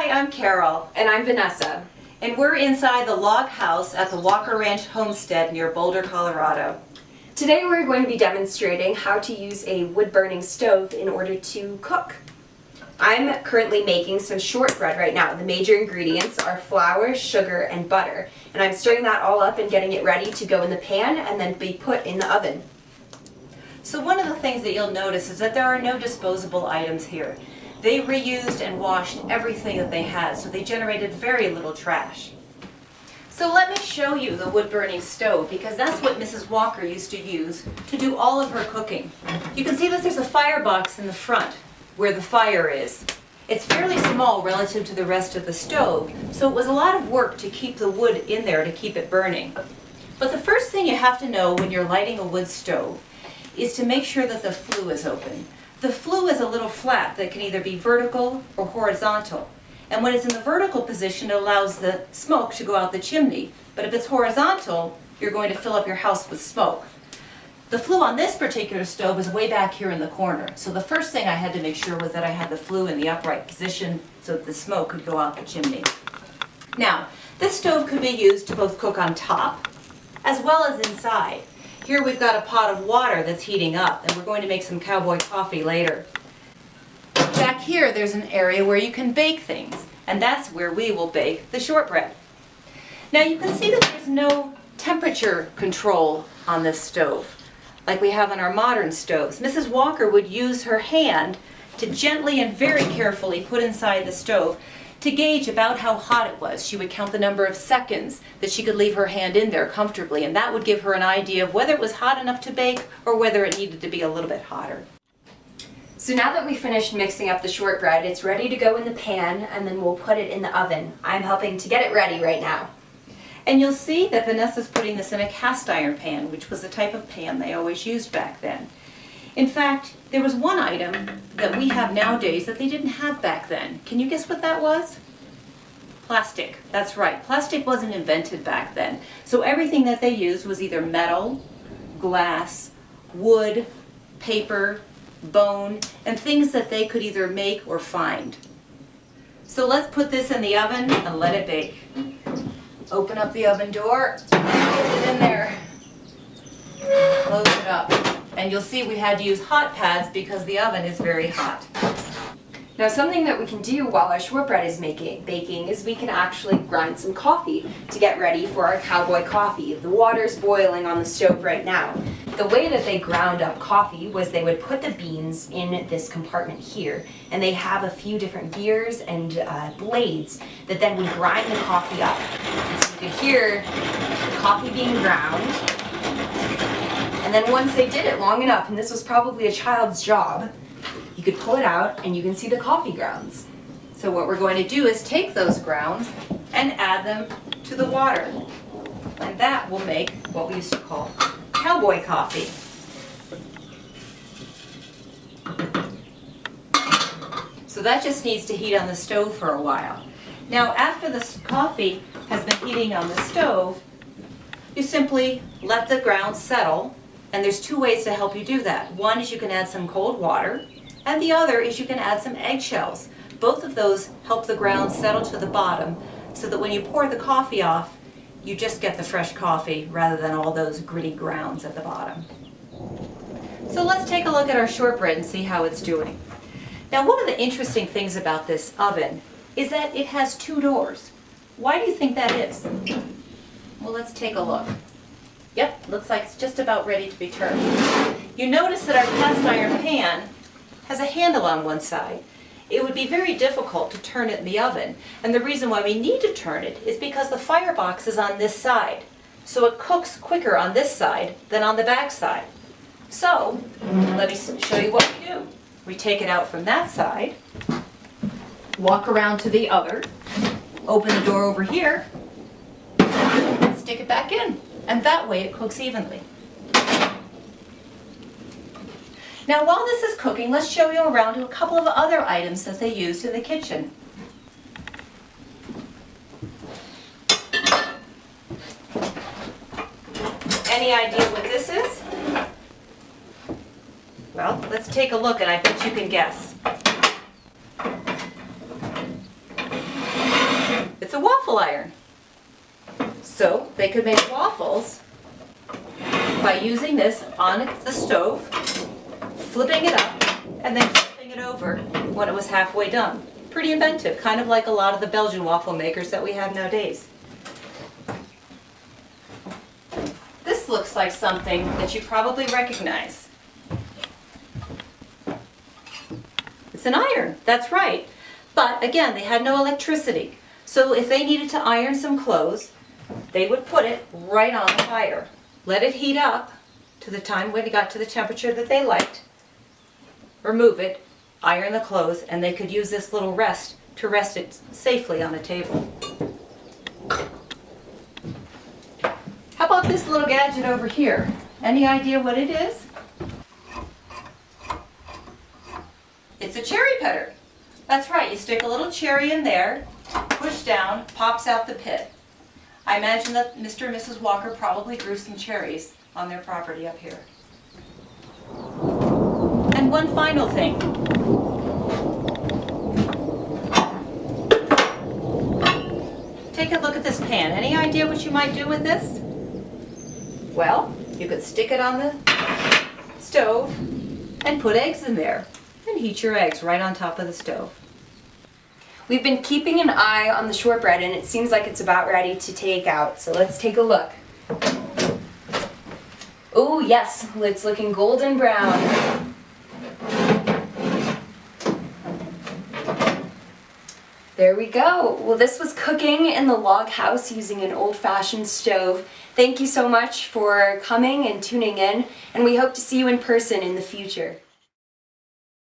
Hi, I'm Carol. And I'm Vanessa. And we're inside the log house at the Walker Ranch homestead near Boulder, Colorado. Today we're going to be demonstrating how to use a wood-burning stove in order to cook. I'm currently making some shortbread right now. The major ingredients are flour, sugar, and butter. And I'm stirring that all up and getting it ready to go in the pan and then be put in the oven. So one of the things that you'll notice is that there are no disposable items here. They reused and washed everything that they had, so they generated very little trash. So let me show you the wood-burning stove, because that's what Mrs. Walker used to use to do all of her cooking. You can see that there's a firebox in the front where the fire is. It's fairly small relative to the rest of the stove, so it was a lot of work to keep the wood in there to keep it burning. But the first thing you have to know when you're lighting a wood stove is to make sure that the flue is open. The flue is a little flap that can either be vertical or horizontal. And when it's in the vertical position, it allows the smoke to go out the chimney. But if it's horizontal, you're going to fill up your house with smoke. The flue on this particular stove is way back here in the corner. So the first thing I had to make sure was that I had the flue in the upright position so that the smoke could go out the chimney. Now, this stove could be used to both cook on top as well as inside. Here we've got a pot of water that's heating up, and we're going to make some cowboy coffee later. Back here there's an area where you can bake things, and that's where we will bake the shortbread. Now you can see that there's no temperature control on this stove like we have on our modern stoves. Mrs. Walker would use her hand to gently and very carefully put inside the stove to gauge about how hot it was. She would count the number of seconds that she could leave her hand in there comfortably, and that would give her an idea of whether it was hot enough to bake or whether it needed to be a little bit hotter. So now that we finished mixing up the shortbread, it's ready to go in the pan and then we'll put it in the oven. I'm helping to get it ready right now. And you'll see that Vanessa's putting this in a cast iron pan, which was the type of pan they always used back then. In fact, there was one item that we have nowadays that they didn't have back then. Can you guess what that was? Plastic. That's right. Plastic wasn't invented back then. So everything that they used was either metal, glass, wood, paper, bone, and things that they could either make or find. So let's put this in the oven and let it bake. Open up the oven door, put it in there, close it up. And you'll see we had to use hot pads because the oven is very hot. Now something that we can do while our shortbread is baking is we can actually grind some coffee to get ready for our cowboy coffee. The water's boiling on the stove right now. The way that they ground up coffee was they would put the beans in this compartment here, and they have a few different gears and blades that then would grind the coffee up. And so you could hear the coffee being ground. And then once they did it long enough, and this was probably a child's job, you could pull it out and you can see the coffee grounds. So what we're going to do is take those grounds and add them to the water. And that will make what we used to call cowboy coffee. So that just needs to heat on the stove for a while. Now after this coffee has been heating on the stove, you simply let the grounds settle. And there's two ways to help you do that. One is you can add some cold water, and the other is you can add some eggshells. Both of those help the grounds settle to the bottom so that when you pour the coffee off, you just get the fresh coffee rather than all those gritty grounds at the bottom. So let's take a look at our shortbread and see how it's doing. Now one of the interesting things about this oven is that it has two doors. Why do you think that is? Well, let's take a look. Yep, looks like it's just about ready to be turned. You notice that our cast iron pan has a handle on one side. It would be very difficult to turn it in the oven, and the reason why we need to turn it is because the firebox is on this side. So it cooks quicker on this side than on the back side. So, let me show you what we do. We take it out from that side, walk around to the other, open the door over here, and stick it back in. And that way it cooks evenly. Now while this is cooking, let's show you around to a couple of other items that they used in the kitchen. Any idea what this is? Well, let's take a look and I bet you can guess. a waffle iron. So they could make waffles by using this on the stove, flipping it up, and then flipping it over when it was halfway done. Pretty inventive, kind of like a lot of the Belgian waffle makers that we have nowadays. This looks like something that you probably recognize. It's an iron, that's right. But again, they had no electricity. So if they needed to iron some clothes, they would put it right on the fire. Let it heat up to the time when it got to the temperature that they liked. Remove it, iron the clothes, and they could use this little rest to rest it safely on a table. How about this little gadget over here? Any idea what it is? It's a cherry pitter. That's right, you stick a little cherry in there, push down, pops out the pit. I imagine that Mr. and Mrs. Walker probably grew some cherries on their property up here. And one final thing. Take a look at this pan. Any idea what you might do with this? Well, you could stick it on the stove and put eggs in there and heat your eggs right on top of the stove. We've been keeping an eye on the shortbread and it seems like it's about ready to take out. So let's take a look. Oh yes, it's looking golden brown. There we go. Well, this was cooking in the log house using an old-fashioned stove. Thank you so much for coming and tuning in, and we hope to see you in person in the future.